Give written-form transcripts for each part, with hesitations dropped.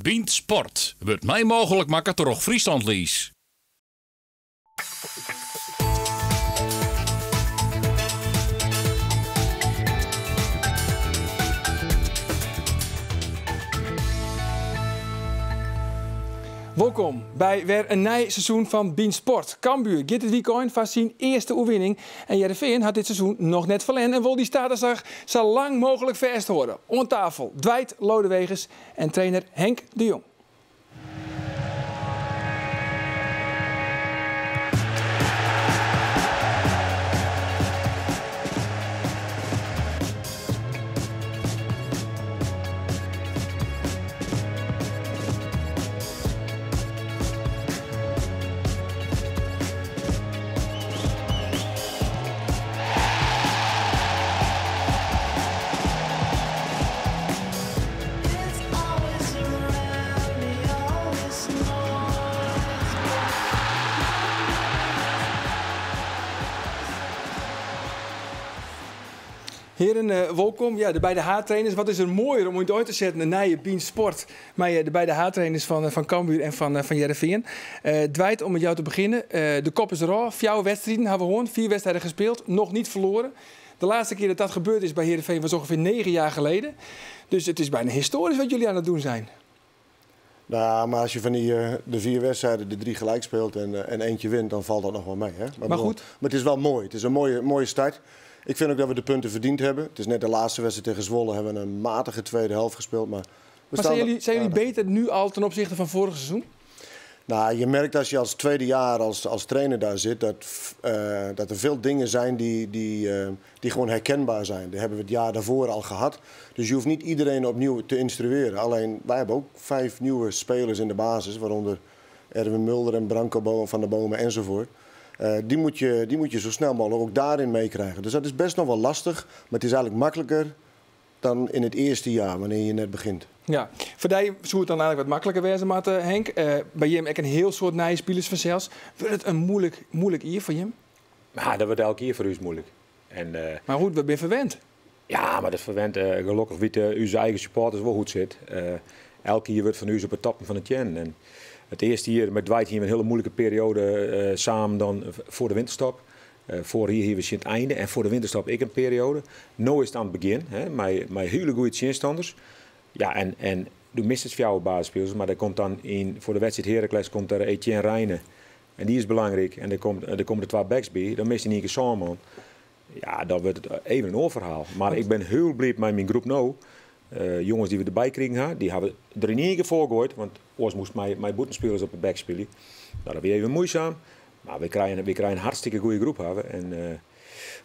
Bient Sport wordt mij mogelijk maken door Friesland Lies. Welkom bij weer een nieuw seizoen van Bient Sport. Cambuur gaat het weekend van zijn eerste oefening. En Heerenveen had dit seizoen nog net verlenen en wil die status zo lang mogelijk vasthouden. Om tafel Dwight Lodewegers en trainer Henk de Jong. Heren, welkom. Ja, de beide haartrainers. Wat is er mooier om het uit te zetten naar je Bient Sport. Maar de beide haartrainers van Cambuur en van Heerenveen. Dwight, om met jou te beginnen. De kop is er al. 4 wedstrijden hebben we gewoon. 4 wedstrijden gespeeld. Nog niet verloren. De laatste keer dat dat gebeurd is bij Heerenveen was ongeveer 9 jaar geleden. Dus het is bijna historisch wat jullie aan het doen zijn. Nou, maar als je van de 4 wedstrijden de 3 gelijk speelt en eentje wint, dan valt dat nog wel mee. Hè? Maar goed. Maar het is wel mooi. Het is een mooie start. Ik vind ook dat we de punten verdiend hebben. Het is net de laatste wedstrijd tegen Zwolle. Hebben we een matige tweede helft gespeeld. Maar zijn jullie beter nu al ten opzichte van vorig seizoen? Nou, je merkt als je als tweede jaar als trainer daar zit, dat er veel dingen zijn die gewoon herkenbaar zijn. Die hebben we het jaar daarvoor al gehad. Dus je hoeft niet iedereen opnieuw te instrueren. Alleen, wij hebben ook 5 nieuwe spelers in de basis. Waaronder Erwin Mulder en Branko van der Bomen enzovoort. Die moet je zo snel mogelijk ook daarin meekrijgen. Dus dat is best nog wel lastig. Maar het is eigenlijk makkelijker dan in het eerste jaar, wanneer je net begint. Ja, voor jou zou het dan eigenlijk wat makkelijker wezen, maar Henk. Bij Jim heb ik een heel soort nieuwe spelers vanzelfs. Wordt het een moeilijk jaar voor Jim? Ja, dat wordt elke keer voor u moeilijk. Maar goed, we zijn verwend. Ja, maar dat is verwend. Gelukkig weten onze eigen supporters wel hoe het zit. Elke keer wordt van u op het toppen van het jen. En het eerste jaar met Dwight hier een hele moeilijke periode samen dan voor de winterstop. Voor hier was je het einde en voor de winterstop ik een periode. Nu is het aan het begin, hè, met hele goede tegenstanders. Ja, en du mist het voor jouw basisspelers, maar er komt dan voor de wedstrijd Heracles komt er Etienne Rijnen. En die is belangrijk. En er komen er 2 backs bij. Dan mist hij niet een Salman. Ja, dan wordt het even een oorverhaal. Maar ik ben heel blij met mijn groep nou. Jongens die we erbij kregen, die hebben er in ieder geval gegooid. Want oors moest mijn boetenspelers op de back spelen. Nou, dat was even moeizaam. Maar we krijgen een hartstikke goede groep hebben. En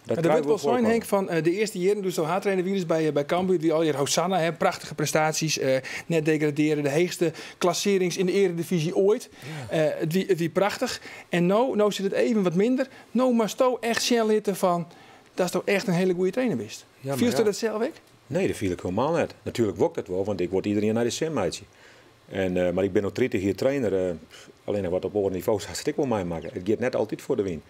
dat wordt wel zo, Henk, van de eerste jaren dus zo haartrainer virus bij Cambuur. Die al je Hosanna hebben, prachtige prestaties, net degraderen, de heegste klasserings in de eredivisie ooit. Ja. Het wie prachtig. En nou zit het even wat minder. Nou, maar sto echt zitten van, dat is toch echt een hele goede trainer wist. Ja, viel je dat zelf ook? Nee, dat viel ik helemaal net. Natuurlijk word ik dat wel, want ik word iedereen naar de simmeidje. Maar ik ben nog 30 jaar trainer. Alleen wat op hoog niveau staat, ik wel mij maken. Het gaat net altijd voor de win.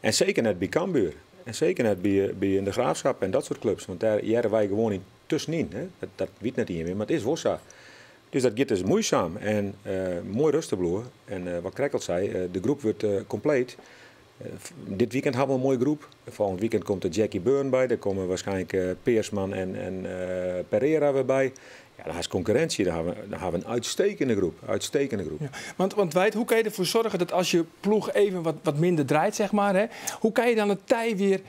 En zeker net bij Cambuur. En zeker net bij de Graafschap en dat soort clubs. Want daar jaren wij gewoon niet tussenin. Hè? Dat weet net niet meer, maar het is wel zo. Dus dat gaat dus moeizaam. En mooi rustig bloeien. En wat Krekkelt zei, de groep wordt compleet. Dit weekend hebben we een mooie groep. Volgend weekend komt er Jackie Byrne bij. Er komen waarschijnlijk Peersman en Pereira weer bij. Ja, daar is concurrentie. Daar hebben we een uitstekende groep. Ja. Want Dwight, hoe kan je ervoor zorgen dat als je ploeg even wat minder draait, zeg maar, hè, hoe kan je dan het tij weer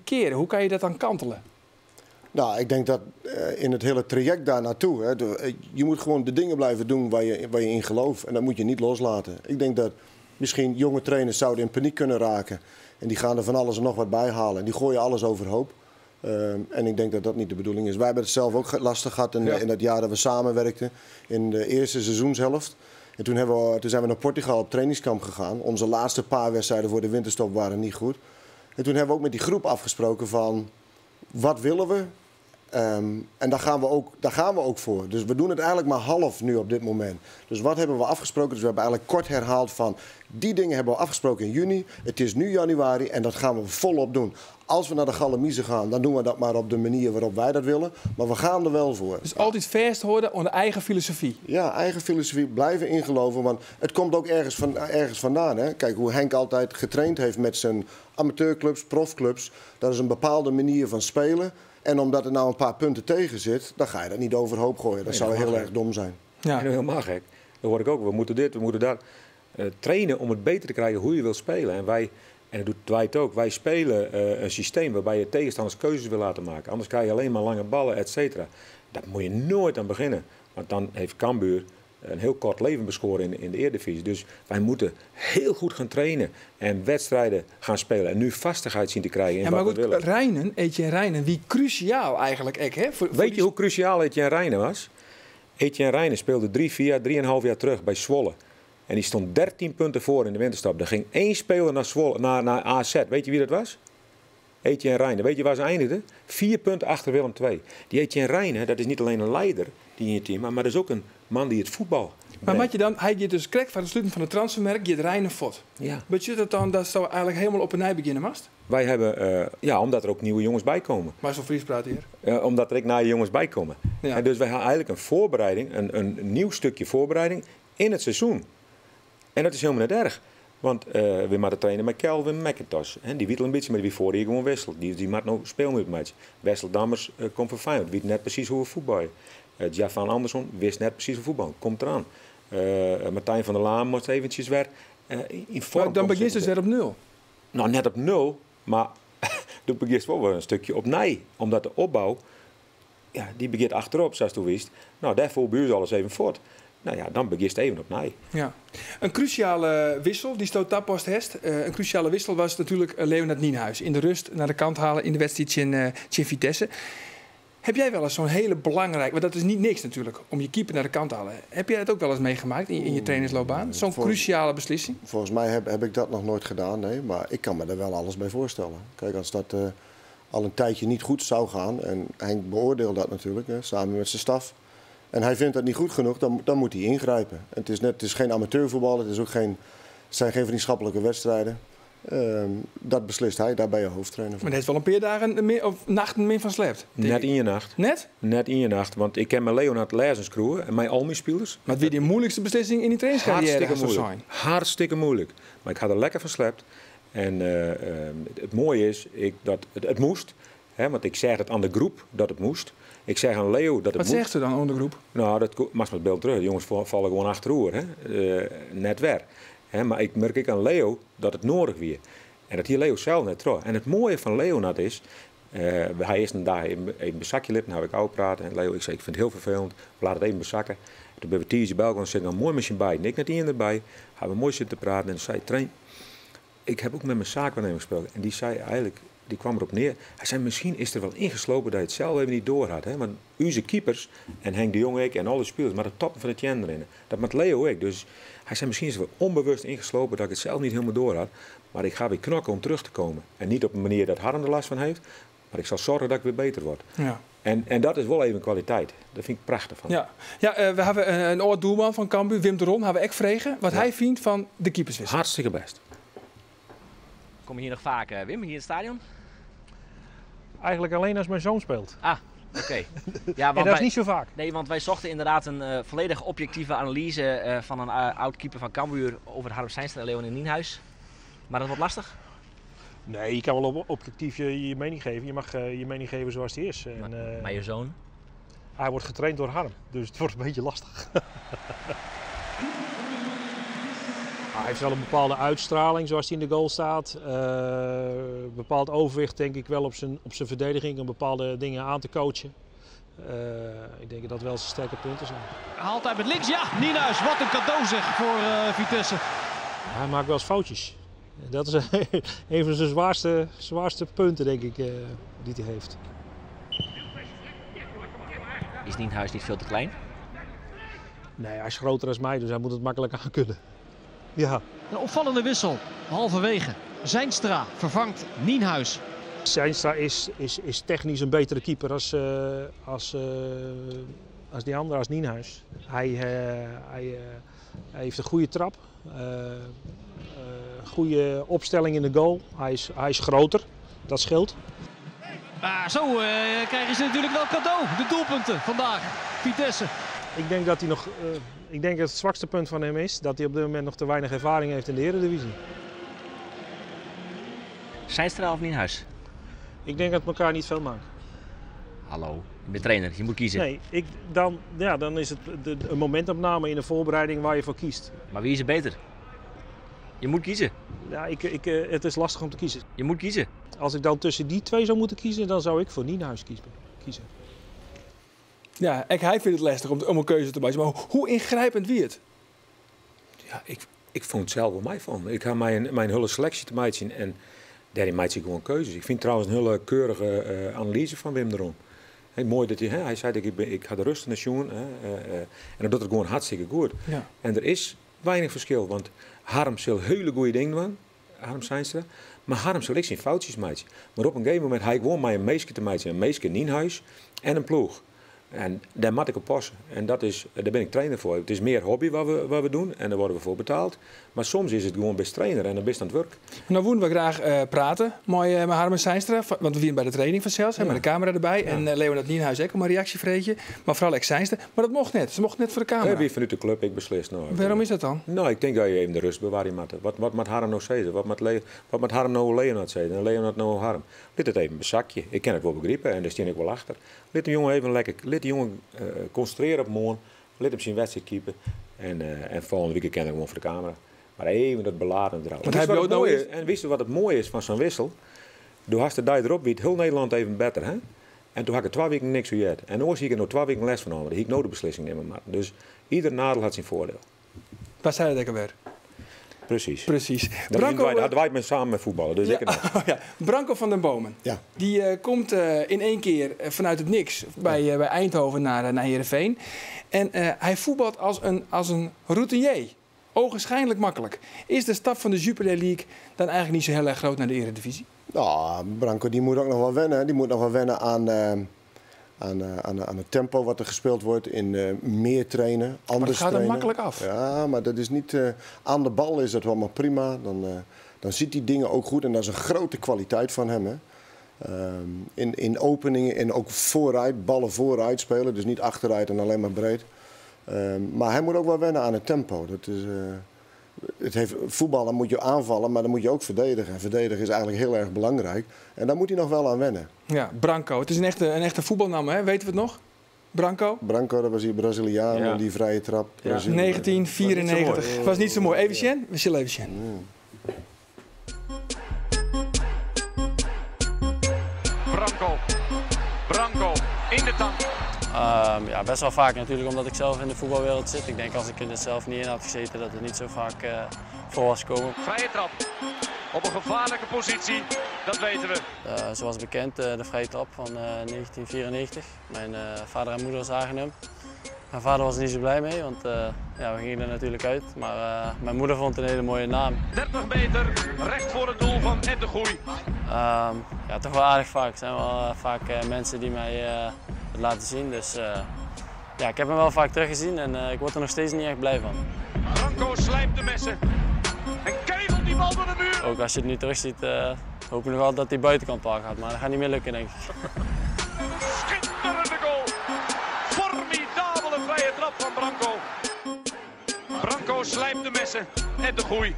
keren? Hoe kan je dat dan kantelen? Nou, ik denk dat in het hele traject daar naartoe, hè, je moet gewoon de dingen blijven doen waar je in gelooft. En dat moet je niet loslaten. Ik denk dat misschien jonge trainers zouden in paniek kunnen raken. En die gaan er van alles en nog wat bij halen. En die gooien alles overhoop. En ik denk dat dat niet de bedoeling is. Wij hebben het zelf ook lastig gehad in dat jaar dat we samenwerkten. In de eerste seizoenshelft. En toen zijn we naar Portugal op trainingskamp gegaan. Onze laatste paar wedstrijden voor de winterstop waren niet goed. En toen hebben we ook met die groep afgesproken van, wat willen we? En daar gaan we ook voor. Dus we doen het eigenlijk maar half nu op dit moment. Dus wat hebben we afgesproken? Dus we hebben eigenlijk kort herhaald van... die dingen hebben we afgesproken in juni. Het is nu januari en dat gaan we volop doen. Als we naar de Galamiezen gaan, dan doen we dat maar op de manier waarop wij dat willen. Maar we gaan er wel voor. Dus altijd vasthouden aan de eigen filosofie. Ja, eigen filosofie, blijven ingeloven. Want het komt ook ergens vandaan. Hè? Kijk, hoe Henk altijd getraind heeft met zijn amateurclubs, profclubs. Dat is een bepaalde manier van spelen. En omdat er nou een paar punten tegen zit, dan ga je dat niet overhoop gooien. Dat zou heel erg dom zijn. Ja. Helemaal gek. Dat hoor ik ook. We moeten dit, we moeten dat. Trainen om het beter te krijgen hoe je wil spelen. En dat doet Dwight ook. Wij spelen een systeem waarbij je tegenstanders keuzes wil laten maken. Anders krijg je alleen maar lange ballen, et cetera. Daar moet je nooit aan beginnen. Want dan heeft Cambuur een heel kort leven beschoren in de Eredivisie. Dus wij moeten heel goed gaan trainen en wedstrijden gaan spelen. En nu vastigheid zien te krijgen in wat we willen. Maar Etienne Rijnen, wie cruciaal eigenlijk ook, hè? Weet je hoe cruciaal Etienne Rijnen was? Etienne Rijnen speelde 3,5 jaar terug bij Zwolle. En die stond 13 punten voor in de winterstop. Er ging 1 speler naar AZ. Weet je wie dat was? Etienne Rijnen. Weet je waar ze eindigden? 4 punten achter Willem II. Die Etienne Rijnen, dat is niet alleen een leider die in je team, maar dat is ook een man die het voetbal brengt. Maar wat je dan, hij je dus krijgt van de sluiting van het transfermerk, je het Rijnen fot. Ja. Betekent dat dan dat ze eigenlijk helemaal op een nij beginnen mast? Wij hebben, omdat er ook nieuwe jongens bij komen. Maar zo Fries praat hier. Omdat er ook nieuwe jongens bij komen. Ja. En dus wij hebben eigenlijk een voorbereiding, een nieuw stukje voorbereiding in het seizoen. En dat is helemaal niet erg. Want we moeten trainen met Kelvin McIntosh. Die weet een beetje, maar die voor die gewoon wisselt. Die maakt nog speelminuten met. Wessel Dammers komt van Feyenoord. Weet net precies hoe we voetballen. Javan Andersson wist net precies hoe voetballen. Komt eraan. Martijn van der Laan moet eventjes weer in vorm. Maar dan begin je dus weer op 0. Nou, net op 0. Maar dan begint wel weer een stukje op nij. Omdat de opbouw, die begint achterop, zoals je wist. Nou, daarvoor buurt alles even voort. Nou ja, dan begint het even op nij. Ja. Een cruciale wissel, die stoot tappost heeft. Een cruciale wissel was natuurlijk Leonard Nienhuis. In de rust naar de kant halen in de wedstrijd in Vitesse. Heb jij wel eens zo'n hele belangrijke, want dat is niet niks natuurlijk, om je keeper naar de kant te halen. Heb jij dat ook wel eens meegemaakt in je trainersloopbaan? Zo'n cruciale beslissing? Volgens mij heb ik dat nog nooit gedaan, nee. Maar ik kan me er wel alles bij voorstellen. Kijk, als dat al een tijdje niet goed zou gaan, en Henk beoordeelt dat natuurlijk, samen met zijn staf. En hij vindt dat niet goed genoeg, dan moet hij ingrijpen. En het is geen amateurvoetbal, het zijn geen vriendschappelijke wedstrijden. Dat beslist hij, daar ben je hoofdtrainer van. Maar het heeft wel een paar dagen of nachten meer van slept. Net in je nacht. Net? Net in je nacht, want ik ken mijn Leonard Lezenskroer en mijn Almi-spelers. Maar wie die moeilijkste beslissing in die trainingscarrière zou zijn? Hartstikke moeilijk. Maar ik had er lekker van slept. En het mooie is dat het moest. Hè, want ik zeg het aan de groep dat het moest. Ik zeg aan Leo dat het moest. Wat zegt ze dan aan de groep? Nou, dat mag met beeld terug. De jongens vallen gewoon achterover. Net weer. Maar ik merk aan Leo dat het nodig weer. En dat hier Leo zelf net terug. En het mooie van Leonard is, hij is een dag even een bezakje lip, dan heb ik oud praten. En Leo, ik zei, ik vind het heel vervelend, we laten het even bezakken. Toen ben we Tiertje bij elkaar en zitten dan mooi met zijn bij. En ik net in erbij, gaan we mooi zitten praten. En zei, train, ik heb ook met mijn zaakwaarnemer gesproken. En die zei eigenlijk, die kwam erop neer. Hij zei, misschien is er wel ingeslopen dat je het zelf even niet door had. Hè? Want onze keepers, en Henk de Jong en alle spelers, maar de top van het jen erin. Dat met Leo ook. Dus hij zei, misschien is er wel onbewust ingeslopen dat ik het zelf niet helemaal door had. Maar ik ga weer knokken om terug te komen. En niet op een manier dat Harm er last van heeft. Maar ik zal zorgen dat ik weer beter word. Ja. En dat is wel even kwaliteit. Dat vind ik prachtig van. Ja, we hebben een oud doelman van Cambuur, Wim de Ron, hebben we ook vregen wat hij vindt van de keeperswissel. Hartstikke best. Kom je hier nog vaak, Wim, hier in het stadion? Eigenlijk alleen als mijn zoon speelt. Ah, oké. Ja, en dat is niet zo vaak. Nee, want wij zochten inderdaad een volledig objectieve analyse van een oud-keeper van Cambuur over Harm Seinstra en Leonard Nienhuis. Maar dat wordt lastig? Nee, je kan wel objectief je mening geven. Je mag je mening geven zoals die is. En, maar je zoon? Hij wordt getraind door Harm, dus het wordt een beetje lastig. Hij heeft wel een bepaalde uitstraling zoals hij in de goal staat. Een bepaald overwicht denk ik wel op zijn verdediging om bepaalde dingen aan te coachen. Ik denk dat dat wel zijn sterke punten zijn. Haalt hij met links, ja, Nienhuis, wat een cadeau zeg voor Vitesse. Hij maakt wel eens foutjes. Dat is een van zijn zwaarste punten denk ik die hij heeft. Is Nienhuis niet veel te klein? Nee, hij is groter dan mij, dus hij moet het makkelijk aan kunnen. Ja. Een opvallende wissel, halverwege. Zijnstra vervangt Nienhuis. Zijnstra is technisch een betere keeper als die andere, als Nienhuis. Hij heeft een goede trap, goede opstelling in de goal. Hij is groter, dat scheelt. Zo krijgen ze natuurlijk wel cadeau, de doelpunten vandaag, Vitesse. Ik denk dat het zwakste punt van hem is dat hij op dit moment nog te weinig ervaring heeft in de Eredivisie. Zijnstra of Nienhuis? Ik denk dat het elkaar niet veel maakt. Hallo, je bent trainer, je moet kiezen. Nee, dan is het een momentopname in de voorbereiding waar je voor kiest. Maar wie is er beter? Je moet kiezen. Ja, het is lastig om te kiezen. Je moet kiezen. Als ik dan tussen die twee zou moeten kiezen, dan zou ik voor Nienhuis kiezen. Ja, hij vindt het lastig om een keuze te maken. Maar hoe ingrijpend wie het? Ja, ik vond het zelf wel mij van. Ik ga mijn hele selectie te maken zien en daarin maakt hij gewoon keuzes. Ik vind trouwens een hele keurige analyse van Wim de Ron. Mooi dat hij zei dat ik ga de rust in de jongen en dat doet het gewoon hartstikke goed. Ja. En er is weinig verschil, want Harm zal hele goede dingen doen, Harm Zijnstra, maar Harm zal ik zijn foutjes maken. Maar op een gegeven moment ga ik gewoon met een meisje te maken, een meisje Nienhuis en een ploeg. En daar moet ik op passen. En daar ben ik trainer voor. Het is meer hobby wat we doen en daar worden we voor betaald. Maar soms is het gewoon best trainer en dan best aan het werk. Nou willen we graag praten met Harm Zijnstra. Want we waren bij de training van Cels, met de camera erbij. Ja. En Leonard Nienhuis ook om een reactievreetje. Maar vooral ik Zijnstra. Maar dat mocht net. Ze mocht net voor de camera. Ja, wie vanuit de club, ik beslis. Nou, waarom is dat dan? Nou, ik denk dat je even de rust bewaart. Wat moet Harm nou zeggen? Wat moet Harm nou Leonard zeggen? En Leonard nou Harm? Laat het even een bezakje. Ik kan het wel begrijpen en daar sta ik wel achter. Laat de jongen even lekker concentreren op morgen. Laat hem zijn wedstrijd keepen. En volgende week kan hij gewoon voor de camera. Maar even dat beladen eruit. En wist je wat het mooie is van zo'n wissel? Toen had de dag erop, wie het heel Nederland even beter. Hè? En toen had ik 2 weken niks gehad. En nu zie ik er nog 2 weken les van over. Dan ik nou de beslissing nemen. Dus ieder nadeel had zijn voordeel. Waar zei dat weer? Precies. Dat waait men samen met voetballen. Dus ik Branko van den Bomen. Ja. Die komt in één keer vanuit het niks bij Eindhoven naar Heerenveen. En hij voetbalt als een routinier. Ogenschijnlijk makkelijk. Is de stap van de Jupiler League dan eigenlijk niet zo heel erg groot naar de Eredivisie? Nou, Branko die moet ook nog wel wennen. Die moet nog wel wennen aan het tempo wat er gespeeld wordt. In meer trainen, anders trainen. Maar het gaat er makkelijk af. Ja, maar dat is niet... aan de bal is dat wel maar prima. Dan ziet hij dingen ook goed. En dat is een grote kwaliteit van hem. Hè. In openingen en ook vooruit. Ballen vooruit spelen. Dus niet achteruit en alleen maar breed. Maar hij moet ook wel wennen aan het tempo. Voetballen moet je aanvallen, maar dan moet je ook verdedigen. En verdedigen is eigenlijk heel erg belangrijk. En daar moet hij nog wel aan wennen. Ja, Branco. Het is een echte voetbalnaam, hè? Weten we het nog? Branco? Branco, dat was die Braziliaan en die vrije trap. Ja. 1994. Het was niet zo mooi. Even Sjen? We zullen even Sjen. Branco in de tank. Ja, best wel vaak natuurlijk, omdat ik zelf in de voetbalwereld zit. Ik denk als ik er zelf niet in had gezeten, dat het niet zo vaak voor was gekomen. Vrije trap op een gevaarlijke positie, dat weten we. Zoals bekend, de vrije trap van 1994. Mijn vader en moeder zagen hem. Mijn vader was er niet zo blij mee, want we gingen er natuurlijk uit. Maar mijn moeder vond het een hele mooie naam. 30 meter, recht voor het doel van Ed de Goeie. Ja, toch wel aardig vaak. Er zijn wel vaak mensen die mij het laten zien. Dus ja, ik heb hem wel vaak teruggezien en ik word er nog steeds niet echt blij van. Branco slijpt de messen en kegelt die bal door de muur. Ook als je het nu terugziet, hoop ik nog wel dat hij buitenkant paal gaat. Maar dat gaat niet meer lukken, denk ik. Schitterende goal. Formidabele vrije trap van Branco. Branco slijpt de messen en de Goeie.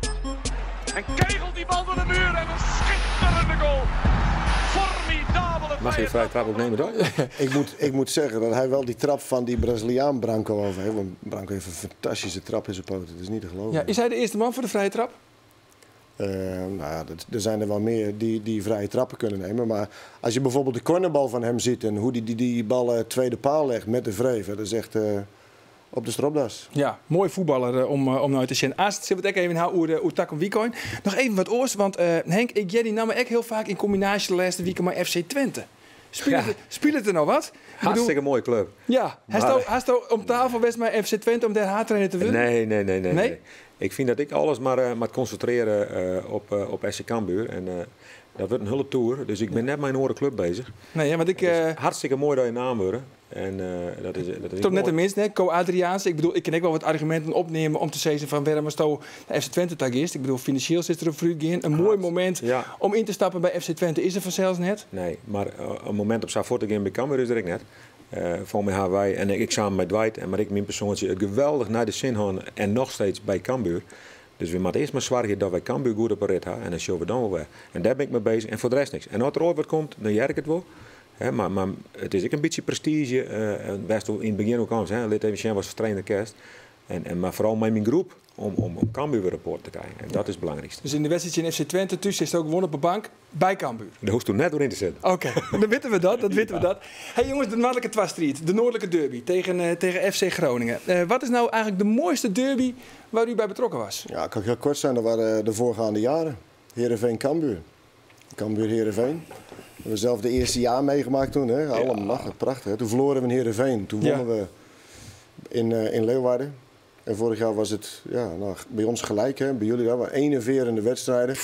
En kegelt die bal door de muur en een schitterende goal. Formidabele. Mag je de vrije trap ook nemen dan? Ik moet zeggen dat hij wel die trap van die Braziliaan Branco over heeft. Want Branco heeft een fantastische trap in zijn poten. Dat is niet te geloven. Ja, is hij de eerste man voor de vrije trap? Nou ja, er zijn er wel meer die vrije trappen kunnen nemen. Maar als je bijvoorbeeld de cornerbal van hem ziet en hoe die bal tweede paal legt met de vreven, dat is echt op de stropdas. Ja, mooi voetballer om nou te zien. Aast zit het ook even houden hoe tak om weekend. Nog even wat oors, want Henk, die nam me ook heel vaak in combinatie de laatste weken met FC Twente. Speelt het er nou wat? Hartstikke mooie club. Ja, hij staat om tafel best met FC Twente om daar haattrainer te winnen? Nee. Ik vind dat ik alles maar concentreren op SC Cambuur. En Dat wordt een hele tour, dus ik ben net met een andere club bezig. Nee, want ik... Hartstikke mooi dat je naam wordt. En dat is toch net tenminste, hè? Co Adriaans. Ik bedoel, ik kan ook wel wat argumenten opnemen om te zeggen van waarom Sto naar FC Twente tag is. Ik bedoel, financieel zit er een fruit in. Een mooi moment om in te stappen bij FC Twente is er vanzelfs net. Nee, maar een moment op Savoort te gaan bij Cambuur is er ook net. Voor mij hebben wij, en ik samen met Dwight en maar ik mijn persoonlijk geweldig naar de zin gaan en nog steeds bij Cambuur. Dus we moeten eerst maar zorgen dat wij Cambuur goed op een rit hebben en dan showen we dan wel weer. En daar ben ik mee bezig en voor de rest niks. En als er ooit wat komt, dan jerk ik het wel. He, maar het is ook een beetje prestige. Best in het begin ook anders. Lid even was trainer kerst. Maar vooral met mijn groep om Cambuur weer rapport te krijgen. En dat is het belangrijkste. Dus in de wedstrijd in FC Twente, tussen is het ook gewonnen op de bank bij Cambuur. Daar hoeft toen net door in te zetten. Oké, dan weten we dat. Hey jongens, de Noordelijke Twaststriet, de Noordelijke Derby tegen FC Groningen. Wat is nou eigenlijk de mooiste derby waar u bij betrokken was? Ja, kan ik heel kort zijn. Dat waren de voorgaande jaren. Heerenveen-Cambuur. Cambuur-Heerenveen. We hebben zelf de eerste jaar meegemaakt toen. Hè? Allemaal prachtig. Hè? Toen verloren we in Heerenveen. Toen wonnen we in Leeuwarden. En vorig jaar was het bij ons gelijk. Hè? Bij jullie wel. 41 wedstrijden.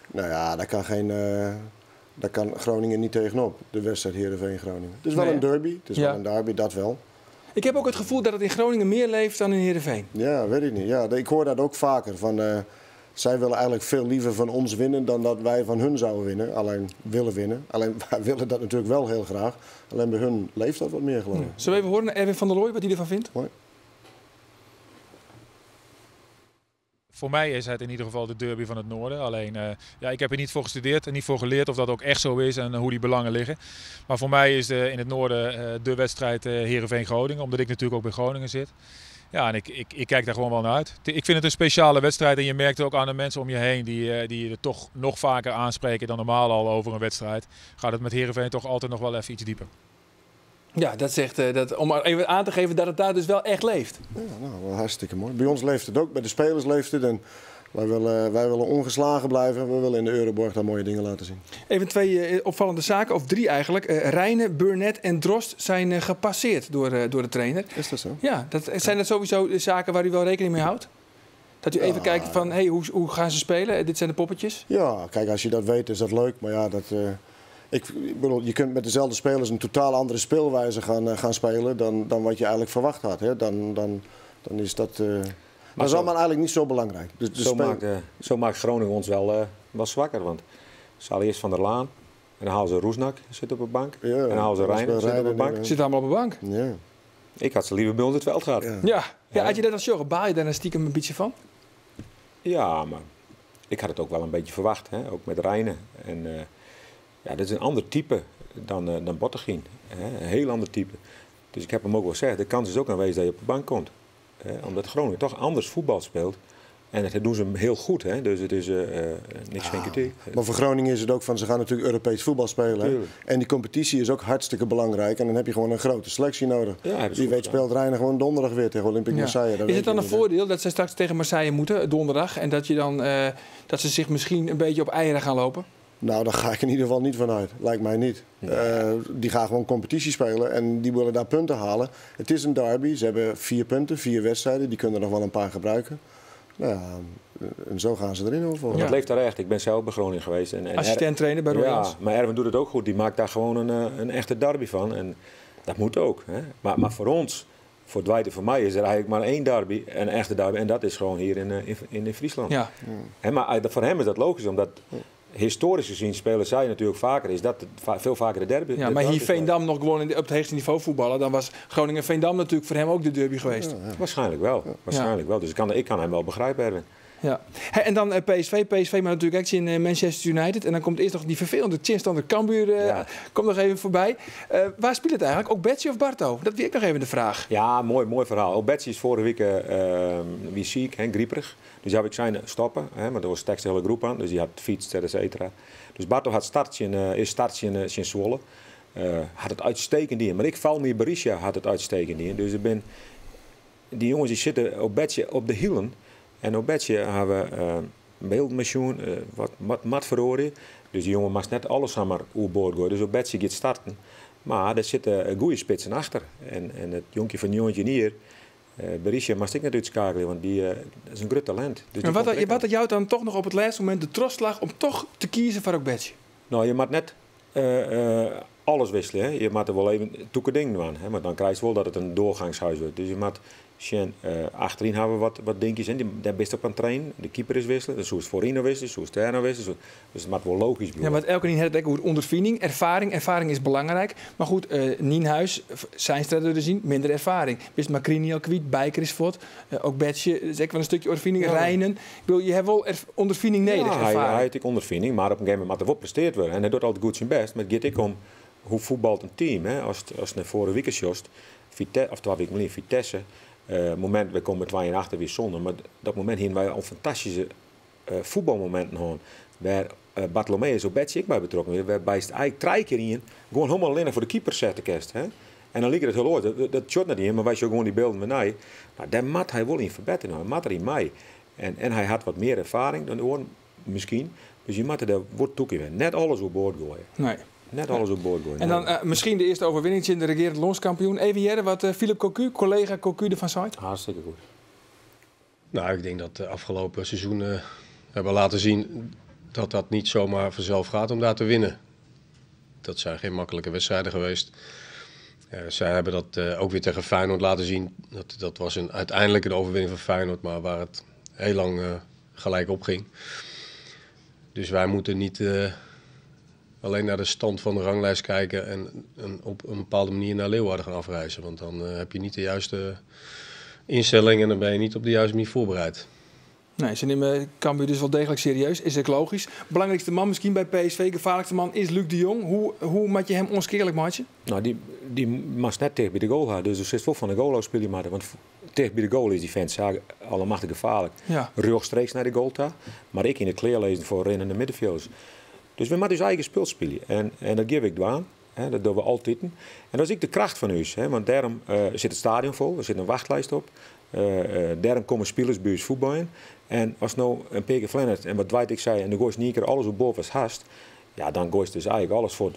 Nou ja, daar kan Groningen niet tegenop. De wedstrijd Heerenveen-Groningen. Het is wel een derby. Het is wel een derby, dat wel. Ik heb ook het gevoel dat het in Groningen meer leeft dan in Heerenveen. Ja, weet ik niet. Ja, ik hoor dat ook vaker. Zij willen eigenlijk veel liever van ons winnen dan dat wij van hun zouden winnen. Alleen willen winnen. Alleen wij willen dat natuurlijk wel heel graag. Alleen bij hun leeft dat wat meer, geloof ik. Zullen we even horen naar Erwin van der Looy wat hij ervan vindt? Mooi. Voor mij is het in ieder geval de derby van het noorden. Alleen, ik heb er niet voor gestudeerd en niet voor geleerd of dat ook echt zo is en hoe die belangen liggen. Maar voor mij is in het noorden de wedstrijd Heerenveen-Groningen, omdat ik natuurlijk ook bij Groningen zit. Ja, en ik kijk daar gewoon wel naar uit. Ik vind het een speciale wedstrijd en je merkt ook aan de mensen om je heen die er toch nog vaker aanspreken dan normaal al over een wedstrijd. Gaat het met Heerenveen toch altijd nog wel even iets dieper. Ja, dat zegt, om even aan te geven dat het daar dus wel echt leeft. Ja, nou, wel hartstikke mooi. Bij ons leeft het ook, bij de spelers leeft het. En wij willen ongeslagen blijven. We willen in de Euroborg daar mooie dingen laten zien. Even 2 opvallende zaken, of 3 eigenlijk. Rijnen, Burnett en Drost zijn gepasseerd door de trainer. Is dat zo? Ja, zijn dat sowieso de zaken waar u wel rekening mee houdt? Dat u even kijkt van, hoe gaan ze spelen? Dit zijn de poppetjes. Ja, kijk, als je dat weet is dat leuk. Maar ja, ik bedoel, je kunt met dezelfde spelers een totaal andere speelwijze gaan spelen dan wat je eigenlijk verwacht had. Hè? Dan is dat... dat is allemaal eigenlijk niet zo belangrijk. Dus zo maakt Groningen ons wel zwakker. Want ze halen eerst Van der Laan. En dan halen ze Roesnak, zit op de bank. Ja, en dan halen ze Reijnen, zit op de bank. Zit allemaal op de bank. Ja. Ik had ze liever bij ons het veld gehad. Ja, had je dat als jogger, baal je daar stiekem een beetje van? Ja, maar ik had het ook wel een beetje verwacht. Hè? Ook met Reijnen. En dat is een ander type dan Bottegien. Een heel ander type. Dus ik heb hem ook wel gezegd, de kans is ook aanwezig dat je op de bank komt. Omdat Groningen toch anders voetbal speelt. En dat doen ze heel goed, hè? Dus het is niks van kritiek. Maar voor Groningen is het ook van, ze gaan natuurlijk Europees voetbal spelen. Hè? En die competitie is ook hartstikke belangrijk. En dan heb je gewoon een grote selectie nodig. Ja, wie weet speelt Reijnen gewoon donderdag weer tegen Olympique Marseille. Is het dan een voordeel dat zij straks tegen Marseille moeten, donderdag? En dat, dat ze zich misschien een beetje op eieren gaan lopen? Nou, daar ga ik in ieder geval niet van uit. Lijkt mij niet. Die gaan gewoon competitie spelen en die willen daar punten halen. Het is een derby. Ze hebben 4 punten, 4 wedstrijden. Die kunnen er nog wel een paar gebruiken. Nou ja, en zo gaan ze erin over. Het leeft daar echt. Ik ben zelf bij Groningen geweest. En assistent-trainer bij Royals. Ja, maar Erwin doet het ook goed. Die maakt daar gewoon een echte derby van. En dat moet ook. Hè. Maar voor ons, voor Dwight en voor mij, is er eigenlijk maar 1 derby. Een echte derby. En dat is gewoon hier in Friesland. Ja. Maar voor hem is dat logisch, omdat... Historisch gezien spelen zij natuurlijk vaker. Is dat veel vaker de derby? Ja, maar hier Veendam nog gewoon op het hoogste niveau voetballen. Dan was Groningen-Veendam natuurlijk voor hem ook de derby geweest. Ja. Waarschijnlijk wel. Waarschijnlijk wel. Dus ik kan hem wel begrijpen, Erwin. Ja. En dan PSV, maar natuurlijk ook in Manchester United. En dan komt eerst nog die vervelende chinstander Cambuur. Komt nog even voorbij. Waar speelt het eigenlijk? Ook Betsy of Barto? Dat weet ik nog even de vraag. Ja, mooi verhaal. Ook Betsy is vorige week wie ziek, grieperig. Dus heb ik zijn stoppen, maar er was tekst de hele groep aan. Dus die had fietst, et cetera. Dus Barto had startje in Zwolle. Had het uitstekend in. Maar ik val meer Berisha had het uitstekend in. Dus die jongens die zitten op Betsy op de hielen. En op Betsy hebben we een beeldmachine, wat mat verhoren. Dus die jongen mag net alles aan maar overboord gooien. Dus op Betsy gaat starten. Maar er zitten goede spitsen achter. En het jonkje van Joontje hier... Berisha mag ik net uitschakelen, want dat is een groot talent. Dus maar wat had jou dan toch nog op het laatste moment de trots lag om toch te kiezen voor Okbetje? Nou, je moet net alles wisselen. Hè. Je moet er wel even toeke dingen doen. Hè. Maar dan krijg je wel dat het een doorgangshuis wordt. Dus je moet... achterin hebben we wat dingetjes in. Daar best op aan trainen. De keeper is wisselen. Dus zoals voorin wisselen, zoals daarna wisselen. Dus het moet wel logisch blijven. Ja, want elke niet heeft ook ondervinding, ervaring. Ervaring is belangrijk. Maar goed, Nienhuis, zijn steden te zien, minder ervaring. Wist Macrini al kwijt, Bijker is voort. Ook Betje, is ook wel een stukje ondervinding. Ja. Rijnen. Ik bedoel, je hebt wel ondervinding nodig. Ja, hij heeft ondervinding, maar op een gegeven moment moet er wel presteerd worden. En hij doet altijd goed zijn best. Maar het gaat ook om hoe voetbalt een team. Hè? Als het naar vorige week is jost, of 2 weken geleden, Vitesse. Moment, we komen 2 achter weer zonder, maar dat moment hier wij al fantastische voetbalmomenten hadden. Waar Bartolomeu zo Betje ik bij betrokken. Waarbij het eigenlijk 3 keer in gewoon helemaal alleen voor de keeper zetten kerst. Hè? En dan liep het heel ooit. Dat shot naar die in, maar wij zo gewoon die beelden met mij. Nou, daar moet hij wel in verbeteren. Hij moet er in mij. En hij had wat meer ervaring dan de oren, misschien. Dus je moet er wordt toegeven. Net alles op boord gooien. Nee. Net alles op boord gooien. En dan misschien de eerste overwinning in de regerend landskampioen. Even jaren wat Philip Cocu, collega Cocu ervan zei. Hartstikke goed. Nou, ik denk dat de afgelopen seizoenen hebben laten zien dat dat niet zomaar vanzelf gaat om daar te winnen. Dat zijn geen makkelijke wedstrijden geweest. Zij hebben dat ook weer tegen Feyenoord laten zien. Dat was uiteindelijk een overwinning van Feyenoord, maar waar het heel lang gelijk op ging. Dus wij moeten niet alleen naar de stand van de ranglijst kijken en op een bepaalde manier naar Leeuwarden gaan afreizen. Want dan heb je niet de juiste instelling en dan ben je niet op de juiste manier voorbereid. Nee, ze nemen Cambuur dus wel degelijk serieus. Is ook logisch. Belangrijkste man misschien bij PSV, gevaarlijkste man is Luc de Jong. Hoe moet je hem onskeerlijk maken? Nou, die mag net tegen bij de goal gaan. Dus er zit veel van de goal speel je maar. Want tegen bij de goal is die vent allemachtig gevaarlijk. Ja. Rechtstreeks naar de goal toe. Maar ik in de kleer lezen voor rennende middenvelders. Dus we moeten dus eigen spel spelen. En dat geef ik aan. Dat doen we altijd. En dat is ook de kracht van ons. Want daarom zit het stadion vol. Er zit een wachtlijst op. Daarom komen spelers bij ons voetballen. En als nou een paar keer flennert en wat weet ik zei en dan gooit niet keer alles op boven als haast. Ja, dan gooit dus eigenlijk alles voor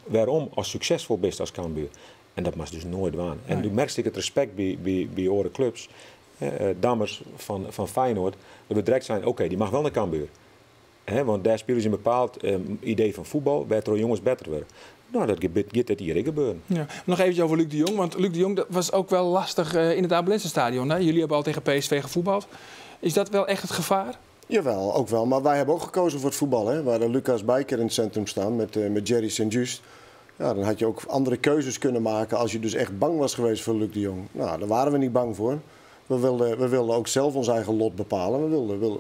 waarom als succesvol best als Cambuur. En dat mag dus nooit waan. En nee. Nu merk ik het respect bij andere clubs. Dammers van Feyenoord. Dat we direct zijn, oké, die mag wel naar Cambuur. Want daar spelen ze een bepaald idee van voetbal. Waar er jongens beter worden. Nou, dat gaat het hier gebeuren. Ja. Nog even over Luc de Jong. Want Luc de Jong dat was ook wel lastig in het Abelense stadion. Hè? Jullie hebben al tegen PSV gevoetbald. Is dat wel echt het gevaar? Jawel, ook wel. Maar wij hebben ook gekozen voor het voetbal. Hè? Waar Lucas Bijker in het centrum staan met Jerry Sint-Just. Ja, dan had je ook andere keuzes kunnen maken als je dus echt bang was geweest voor Luc de Jong. Nou, daar waren we niet bang voor. We wilden ook zelf ons eigen lot bepalen.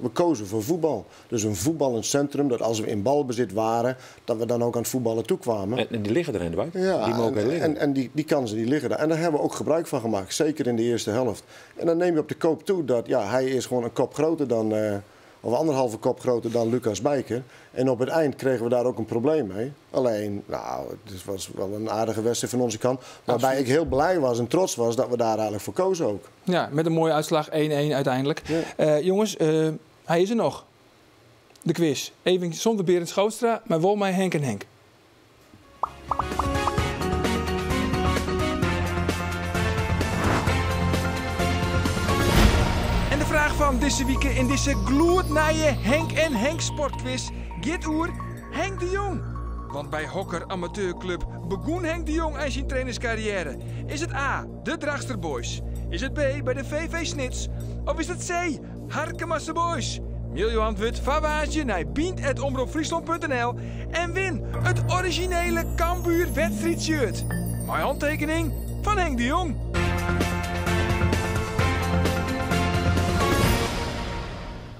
We kozen voor voetbal. Dus een voetballend centrum, dat als we in balbezit waren, dat we dan ook aan het voetballen toekwamen. En die liggen er in de wijk? Ja, die mogen liggen. En die kansen die liggen er. En daar hebben we ook gebruik van gemaakt, zeker in de eerste helft. En dan neem je op de koop toe dat hij is gewoon een kop groter dan, of 1,5 kop groter dan Lucas Bijker. En op het eind kregen we daar ook een probleem mee. Alleen, nou, het was wel een aardige wedstrijd van onze kant. Waarbij ik heel blij was en trots was dat we daar eigenlijk voor kozen ook. Ja, met een mooie uitslag, 1-1 uiteindelijk. Ja. Jongens, hij is er nog. De quiz. Even zonder Berend Schootstra, maar wel mij Henk en Henk. De vraag van deze week in deze gloednije Henk en Henk sportquiz gaat oer Henk de Jong. Want bij Hokker Amateurclub begon Henk de Jong aan zijn trainerscarrière. Is het A, de Dragster Boys? Is het B, bij de VV Snits? Of is het C, Harkemasse Boys? Mail je antwoord van waasje naar biend@omroepfriesland.nl en win het originele Cambuur wedstrijdshirt. Mijn handtekening van Henk de Jong.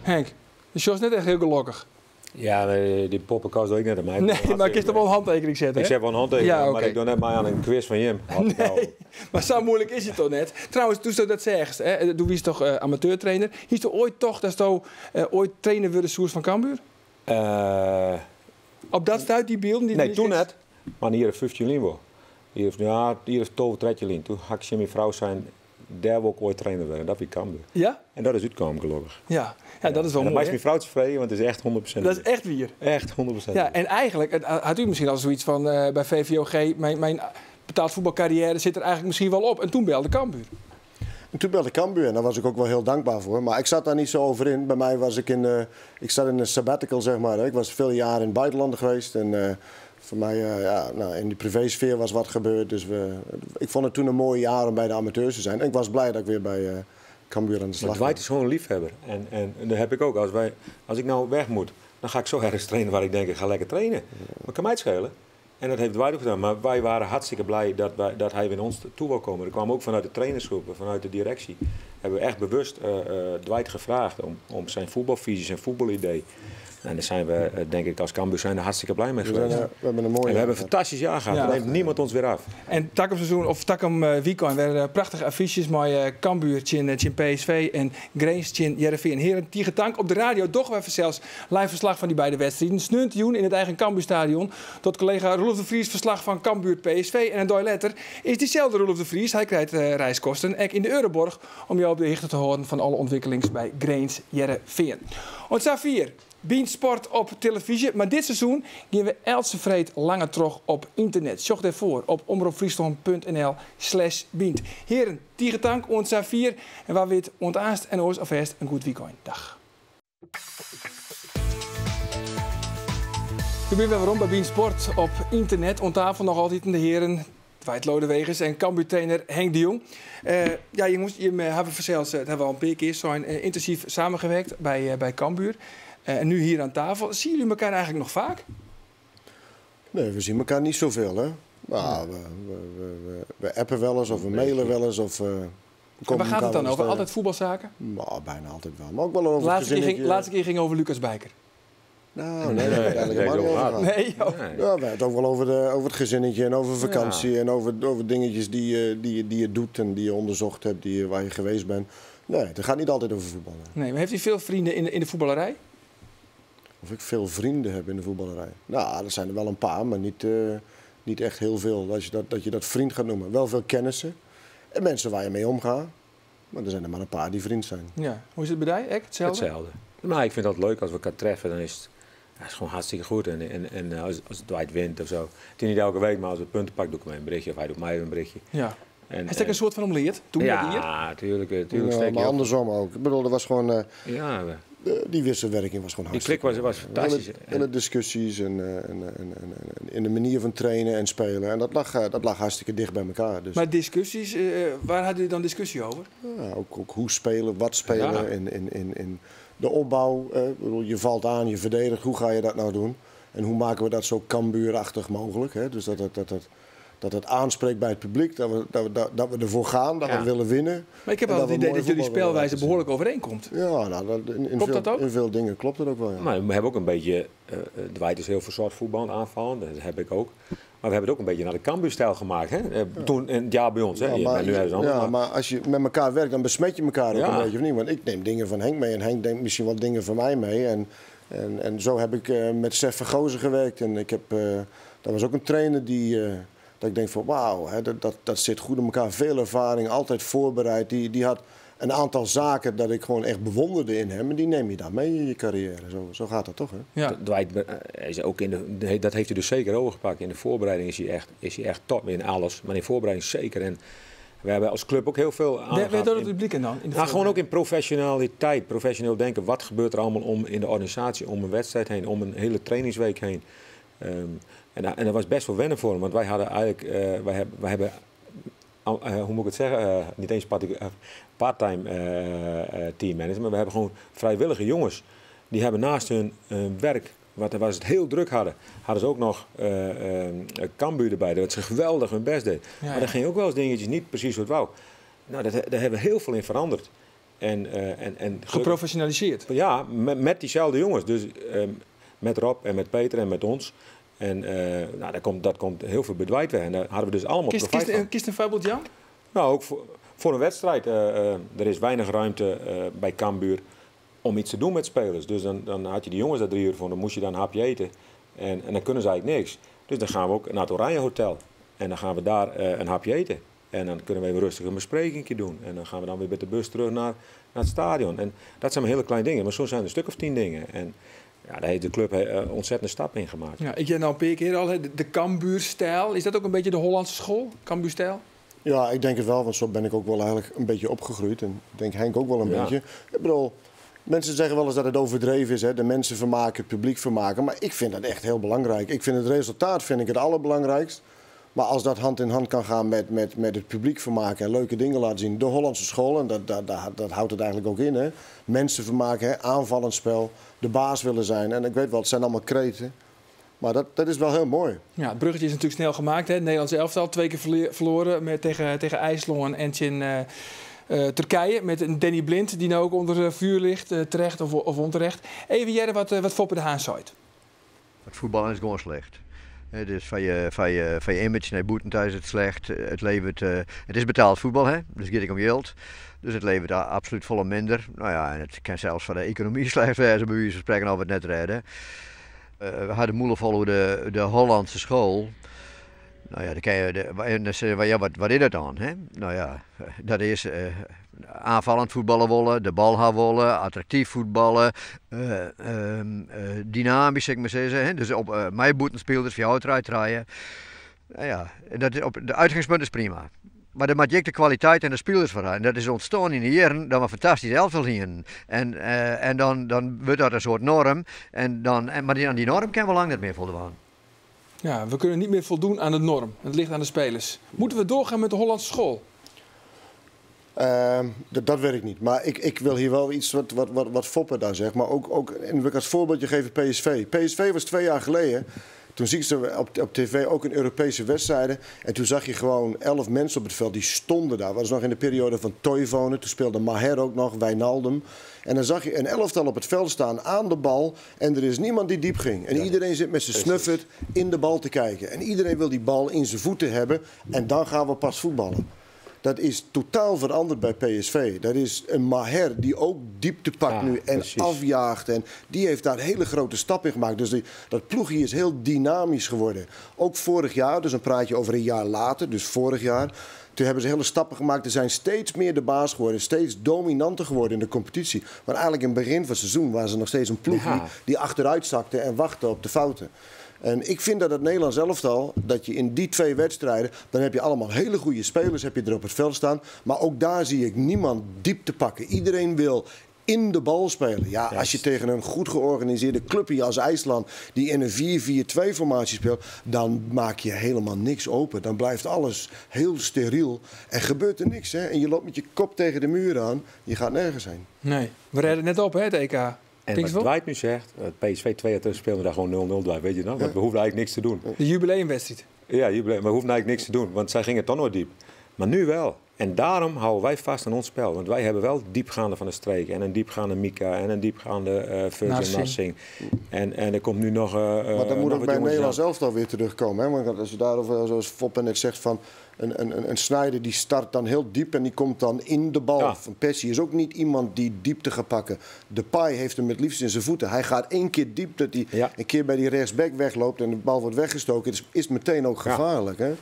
Henk, de show is net echt heel gelukkig. Ja, die poppenkast doe ik net aan mij. Nee, maar ik kan toch wel een handtekening zetten? Ik zet wel een handtekening, ja, okay. Maar ik doe net maar aan een quiz van Jim. Nee, maar zo moeilijk is het toch net? Trouwens, toen ze dat zegt, hè, toen was toch amateurtrainer. Is er ooit toch dat je ooit trainer wilde Soers van Cambuur? Op dat stuit die beelden? Nee, toen net. Maar hier heeft 15 lijn. Hier heeft 12, 13 lijn. Toen had ik mijn vrouw zijn... Daar wil ik ooit trainer worden, dat is Cambuur. Ja? En dat is uitkomen, gelukkig. Ja, dat is wel mooi. En dan mijn vrouw tevreden, want het is echt 100%. Dat is echt weer. Echt 100%. Ja, en eigenlijk had u misschien al zoiets van bij VVOG, mijn betaald voetbalcarrière zit er eigenlijk misschien wel op. En toen belde Cambuur. En toen belde Cambuur en daar was ik ook wel heel dankbaar voor. Maar ik zat daar niet zo over in. Bij mij was ik ik zat in een sabbatical, zeg maar. Ik was veel jaren in het buitenland geweest. En voor mij, in die privésfeer was wat gebeurd. Dus ik vond het toen een mooi jaar om bij de amateurs te zijn. En ik was blij dat ik weer bij Cambuur aan de slag was. Dwight is gewoon een liefhebber. En dat heb ik ook. Als ik nou weg moet, dan ga ik zo ergens trainen waar ik denk, ik ga lekker trainen. Maar kan mij het schelen. En dat heeft Dwight ook gedaan. Maar wij waren hartstikke blij dat hij weer naar ons toe wou komen. Er kwam ook vanuit de trainersgroepen, vanuit de directie. Hebben we echt bewust Dwight gevraagd om zijn voetbalvisie, zijn voetbalidee. En daar zijn we, denk ik, als Cambuur zijn er hartstikke blij mee geweest. We hebben een mooie en we hebben een fantastisch jaar gehad. Ja. Daar neemt niemand ons weer af. En takom seizoen of takom weekend werden prachtige affiches met Cambuur, Tjin PSV en Grains, Tjin Heerenveen. Heren, tegen tank op de radio doch we even zelfs live verslag van die beide wedstrijden. Snuntjoen in het eigen Cambuurstadion. Tot collega Roelof de Vries verslag van Cambuur PSV. En een dag later is diezelfde Roelof de Vries, hij krijgt reiskosten, ook in de Euroborg, om jou op de hoogte te houden van alle ontwikkelings bij Grains Heerenveen. Ons 4. Bean Sport op televisie, maar dit seizoen gaan we elsevreed langer terug op internet. Zocht daarvoor op omroepfriesland.nl/bean. Heren, tegen tank, ons 4 en waar we het ontaast en ons alvast een goed weekend. Dag. We zijn weer rond bij Bean Sport op internet. Om tafel nog altijd de heren Dwight Lodewegers en Cambuur-trainer Henk de Jong. Jongens, je hebben zelfs, het hebben we al een paar keer zijn intensief samengewerkt bij Cambuur. En nu hier aan tafel. Zien jullie elkaar eigenlijk nog vaak? Nee, we zien elkaar niet zoveel, hè. Nou, we appen wel eens of we mailen wel eens. Waar gaat het dan over? Altijd voetbalzaken? Nou, bijna altijd wel. Maar ook wel over laatste keer ging over Lucas Bijker. Nou, nee, eigenlijk helemaal niet over. Nee, ja, we hebben het ook wel over het gezinnetje en over vakantie. En over dingetjes die je doet en die je onderzocht hebt, waar je geweest bent. Nee, het gaat niet altijd over voetballen. Nee, maar heeft u veel vrienden in de voetballerij? Of ik veel vrienden heb in de voetballerij? Nou, er zijn er wel een paar, maar niet echt heel veel. Dat je dat vriend gaat noemen. Wel veel kennissen en mensen waar je mee omgaat. Maar er zijn er maar een paar die vriend zijn. Ja. Hoe is het bij jou? Hetzelfde? Maar ik vind dat leuk als we elkaar treffen. Dan is het gewoon hartstikke goed. En als Dwight wint of zo. Het is niet elke week, maar als we punten pakken, doe ik mij een berichtje. Of hij doet mij een berichtje. Ja. Hij is een soort van omleerd? Ja, tuurlijk. Maar andersom ook. Ik bedoel, er was gewoon... die wisselwerking was gewoon hartstikke. Die klik was fantastisch. En de discussies en de manier van trainen en spelen. En dat lag hartstikke dicht bij elkaar. Dus. Maar discussies, waar hadden jullie dan discussie over? Ja, ook hoe spelen, wat spelen. In de opbouw. Je valt aan, je verdedigt. Hoe ga je dat nou doen? En hoe maken we dat zo Cambuurachtig mogelijk? Hè? Dus dat het aanspreekt bij het publiek, dat we ervoor gaan, dat we willen winnen. Maar ik heb wel het idee dat jullie spelwijze behoorlijk overeenkomt. Ja, nou, klopt dat ook? In veel dingen klopt dat ook wel. Ja. Maar we hebben ook een beetje, Dwight is heel verzorgd voetbal aanvallen, dat heb ik ook. Maar we hebben het ook een beetje naar de Cambuur-stijl gemaakt. Hè? Toen in het jaar bij ons. Hè? Maar als je met elkaar werkt, dan besmet je elkaar ook een beetje of niet. Want ik neem dingen van Henk mee en Henk neemt misschien wat dingen van mij mee. En zo heb ik met Sef Vergozen gewerkt. En dat was ook een trainer dat ik denk van wauw, dat zit goed in elkaar. Veel ervaring, altijd voorbereid. Die had een aantal zaken dat ik gewoon echt bewonderde in hem. En die neem je dan mee in je carrière. Zo gaat dat toch, hè? Ja. Dwight is ook dat heeft hij dus zeker overgepakt. In de voorbereiding is hij echt top in alles. Maar in voorbereiding zeker. En we hebben als club ook heel veel aan. Waar doet het publiek en dan? Gewoon ook in professionaliteit. Professioneel denken. Wat gebeurt er allemaal in de organisatie, om een wedstrijd heen, om een hele trainingsweek heen. En dat was best wel wennen voor hem, want wij hadden eigenlijk, wij hebben hoe moet ik het zeggen, niet eens part-time teammanager, maar we hebben gewoon vrijwillige jongens. Die hebben naast hun werk, waar ze het heel druk hadden ze ook nog Cambuur erbij, dat ze geweldig hun best deden. Ja, maar er gingen ook wel eens dingetjes niet precies wat wou. Nou, daar hebben we heel veel in veranderd. En geprofessionaliseerd? Ja, met diezelfde jongens. Dus met Rob en met Peter en met ons. En dat komt heel veel bedwijt weg. En daar hadden we dus allemaal profijt van. Kiest een voorbeeld, Jan? Nou, ook voor een wedstrijd. Er is weinig ruimte bij Cambuur om iets te doen met spelers. Dus dan had je die jongens daar 3 uur voor. Dan moest je dan een hapje eten. En dan kunnen ze eigenlijk niks. Dus dan gaan we ook naar het Oranje Hotel. En dan gaan we daar een hapje eten. En dan kunnen we even rustig een besprekingje doen. En dan gaan we dan weer met de bus terug naar het stadion. En dat zijn maar hele kleine dingen. Maar zo zijn er een stuk of 10 dingen. En ja, daar heeft de club ontzettende stap in gemaakt. Ja, ik heb nou een paar keer al de Cambuur-stijl. Is dat ook een beetje de Hollandse school, Cambuur-stijl? Ja, ik denk het wel, want zo ben ik ook wel eigenlijk een beetje opgegroeid. En ik denk Henk ook wel een beetje. Ik bedoel, mensen zeggen wel eens dat het overdreven is, hè? De mensen vermaken, het publiek vermaken. Maar ik vind dat echt heel belangrijk. Ik vind het resultaat het allerbelangrijkst. Maar als dat hand in hand kan gaan met het publiek vermaken en leuke dingen laten zien. De Hollandse school, en dat houdt het eigenlijk ook in. Hè? Mensen vermaken, hè? Aanvallend spel, de baas willen zijn. En ik weet wel, het zijn allemaal kreten. Maar dat is wel heel mooi. Ja, het bruggetje is natuurlijk snel gemaakt. Hè? Het Nederlandse elftal 2 keer verloren tegen IJsland en in Turkije. Met een Danny Blind die nou ook onder vuur ligt, terecht of onterecht. Even Jerry, wat Foppe de Haan zei. Het voetbal is gewoon slecht. Dus van je image naar boeten thuis is het slecht. Het is betaald voetbal, hè? Dus het gaat om geld. Dus het levert absoluut volle minder. Nou ja, en het kan zelfs van de economie slecht zijn, bij wijze van spreken, of we het net redden. We hadden moeilijk volgen de Hollandse school. Nou ja, dan kan je, wat is dat dan? Hè? Nou ja, dat is aanvallend voetballen willen, de bal gaan willen, attractief voetballen, dynamisch, zeg maar zeggen. Hè? Dus op mijn boeten speelt voor jou draaien. Nou ja, de uitgangspunt is prima. Maar dan moet je de kwaliteit en de spelers voor. En dat is ontstaan in de jaren dat we fantastisch elftal zien. En dan wordt dat een soort norm. Maar aan die norm kunnen we lang niet meer voldoen. Ja, we kunnen niet meer voldoen aan de norm. Het ligt aan de spelers. Moeten we doorgaan met de Hollandse school? Dat weet ik niet. Maar ik wil hier wel iets wat Foppe daar zegt. Maar ook en wil ik als voorbeeldje geven PSV. PSV was 2 jaar geleden. Toen zie ik ze op tv ook in Europese wedstrijden. En toen zag je gewoon 11 mensen op het veld die stonden daar. Dat was nog in de periode van Toivonen. Toen speelde Maher ook nog, Wijnaldum. En dan zag je een elftal op het veld staan aan de bal. En er is niemand die diep ging. En iedereen zit met zijn snuffert in de bal te kijken. En iedereen wil die bal in zijn voeten hebben. En dan gaan we pas voetballen. Dat is totaal veranderd bij PSV. Dat is een Maher die ook diepte pakt nu en afjaagt. En die heeft daar een hele grote stap in gemaakt. Dus dat ploegje is heel dynamisch geworden. Ook vorig jaar, dus een praatje over een jaar later, dus vorig jaar. Toen hebben ze hele stappen gemaakt. Er zijn steeds meer de baas geworden. Steeds dominanter geworden in de competitie. Maar eigenlijk in het begin van het seizoen waren ze nog steeds een ploeg die achteruit zakte en wachtte op de fouten. En ik vind dat het Nederlands elftal, dat je in die 2 wedstrijden, dan heb je allemaal hele goede spelers, heb je er op het veld staan. Maar ook daar zie ik niemand diep te pakken. Iedereen wil in de bal spelen. Ja, als je tegen een goed georganiseerde clubje als IJsland, die in een 4-4-2 formatie speelt, dan maak je helemaal niks open. Dan blijft alles heel steriel en gebeurt er niks. Hè? En je loopt met je kop tegen de muur aan. Je gaat nergens heen. Nee, we redden net op, hè, het EK. En wat Dwight nu zegt, PSV 2 jaar terug speelde daar gewoon 0-0 Dwight, weet je nou? Want we hoefden eigenlijk niks te doen. De jubileumwedstrijd. Ja, maar we hoefden eigenlijk niks te doen, want zij gingen toch nooit diep. Maar nu wel. En daarom houden wij vast aan ons spel. Want wij hebben wel diepgaande van de streken. En een diepgaande Mika. En een diepgaande Virgil Narsing. En er komt nu nog... maar dat moet ook bij Nederland zelf alweer terugkomen. Hè? Want als je daarover, zoals Foppe net zegt, van een Sneijder die start dan heel diep en die komt dan in de bal. Ja. Van Persie is ook niet iemand die diepte gaat pakken. Depay heeft hem het liefst in zijn voeten. Hij gaat 1 keer diep, dat hij een keer bij die rechtsback wegloopt en de bal wordt weggestoken. Het is meteen ook gevaarlijk. Hè?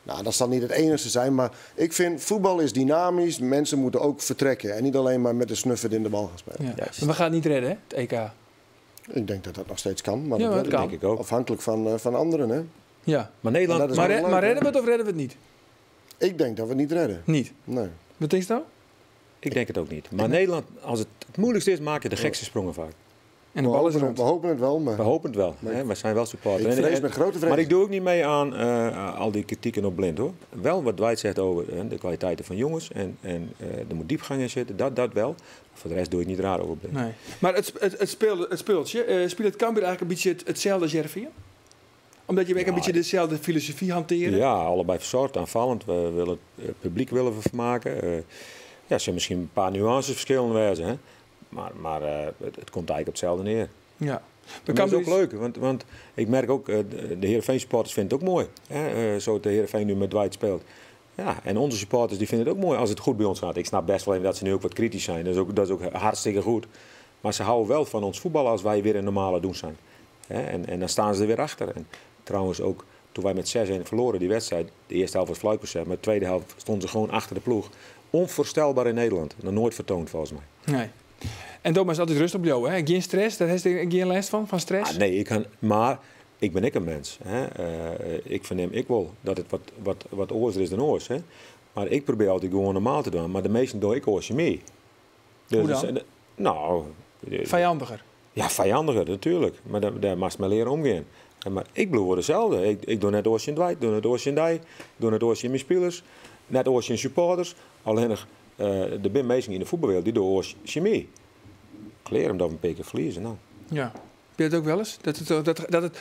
Nou, dat zal niet het enige zijn, maar ik vind voetbal is dynamisch. Mensen moeten ook vertrekken en niet alleen maar met de snuffert in de bal gaan spelen. Ja. Maar we gaan het niet redden, hè, het EK? Ik denk dat dat nog steeds kan, maar dat denk ik ook. Afhankelijk van anderen. Hè? Ja. Maar Nederland... Maar redden we het of redden we het niet? Ik denk dat we het niet redden. Niet? Nee. Wat denk je nou? Ik denk het ook niet. Maar Nederland, als het moeilijkste is, maak je de gekste sprongen vaak. En de bal is rond. We hopen het wel. Maar... We hopen het wel. Hè? We zijn wel supporters. Ik vrees met grote vrees. Maar ik doe ook niet mee aan al die kritieken op Blind, hoor. Wel wat Dwight zegt over de kwaliteiten van jongens. En er moet diepgang in zitten. Dat wel. Voor de rest doe ik niet raar over Blind. Nee. Maar het speeltje, speelt het Cambuur eigenlijk een beetje hetzelfde als Heerenveen? Omdat je een beetje dezelfde filosofie hanteren? Ja, allebei verzorgd, aanvallend. We willen het publiek willen we vermaken. Er zijn misschien een paar nuances verschillen wezen, hè. Maar het komt eigenlijk op hetzelfde neer. Ja. Dat is ook leuk, want ik merk ook, de Heerenveen supporters vinden het ook mooi. Hè? Zo de Heerenveen nu met Dwight speelt. Ja, en onze supporters die vinden het ook mooi als het goed bij ons gaat. Ik snap best wel even dat ze nu ook wat kritisch zijn. Dat is ook hartstikke goed. Maar ze houden wel van ons voetbal als wij weer een normale doen zijn. Hè? En dan staan ze er weer achter. En trouwens ook toen wij met 6-1 verloren die wedstrijd. De eerste helft was fluitconcert, maar de tweede helft stonden ze gewoon achter de ploeg. Onvoorstelbaar in Nederland. Nog nooit vertoond volgens mij. Nee. En Thomas, altijd rust op jou, hè? Geen stress, daar heeft hij geen last van stress? Nee, maar ik ben een mens. Hè? Ik verneem ik wel dat het wat oors is dan oors. Hè? Maar ik probeer altijd gewoon normaal te doen. Maar de meesten doe ik ook mee. Dus, hoe dan? Nou... Vijandiger? Ja, vijandiger natuurlijk. Maar daar mag je maar leren omgaan. Maar ik blijf hetzelfde. Ik doe net oors in Dwight, doe net oors in Dij, doe net oors in mijn spelers, net oors in supporters. Alleen nog de bin mensen in de voetbalwereld die doen oors in mij. Ik leer hem dat we een beetje verliezen. Nou. Ja. Heb je dat ook wel eens?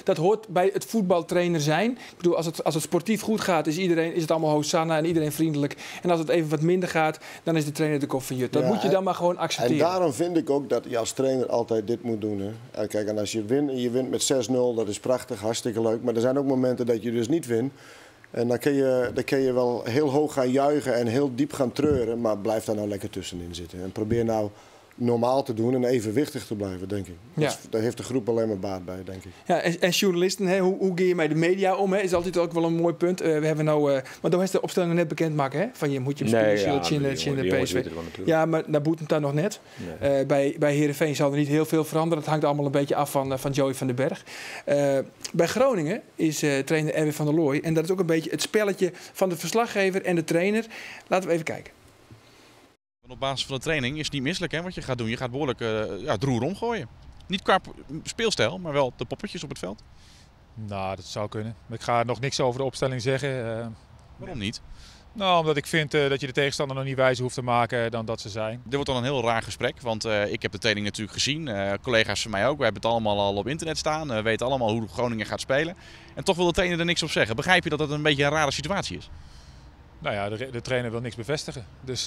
Dat hoort bij het voetbaltrainer zijn. Ik bedoel, als het sportief goed gaat, is het allemaal hosanna en iedereen vriendelijk. En als het even wat minder gaat, dan is de trainer de kop van jut. Dat moet je dan maar gewoon accepteren. En daarom vind ik ook dat je als trainer altijd dit moet doen. Hè. Kijk, en als je wint met 6-0, dat is prachtig, hartstikke leuk. Maar er zijn ook momenten dat je dus niet wint. En dan kun je wel heel hoog gaan juichen en heel diep gaan treuren. Maar blijf daar nou lekker tussenin zitten. En probeer nou normaal te doen en evenwichtig te blijven, denk ik. Ja. Daar heeft de groep alleen maar baat bij, denk ik. Ja, en journalisten, hè, hoe ga je met de media om? Hè? Is altijd ook wel een mooi punt. We hebben nou, maar dan is de opstelling net bekend maken, hè? Van je moet je PSV. Ja, maar naar Boeten dan nog net. Nee. Bij Heerenveen zal er niet heel veel veranderen. Het hangt allemaal een beetje af van Joey van den Berg. Bij Groningen is trainer Erwin van der Looy. En dat is ook een beetje het spelletje van de verslaggever en de trainer. Laten we even kijken. Op basis van de training is het niet misselijk, hè, wat je gaat doen. Je gaat behoorlijk het roer omgooien. Niet qua speelstijl, maar wel de poppetjes op het veld. Nou, dat zou kunnen. Ik ga nog niks over de opstelling zeggen. Waarom niet? Nou, omdat ik vind dat je de tegenstander nog niet wijzer hoeft te maken dan dat ze zijn. Dit wordt dan een heel raar gesprek, want ik heb de training natuurlijk gezien. Collega's van mij ook. We hebben het allemaal al op internet staan. We weten allemaal hoe Groningen gaat spelen. En toch wil de trainer er niks op zeggen. Begrijp je dat het een beetje een rare situatie is? Nou ja, de trainer wil niks bevestigen. Dus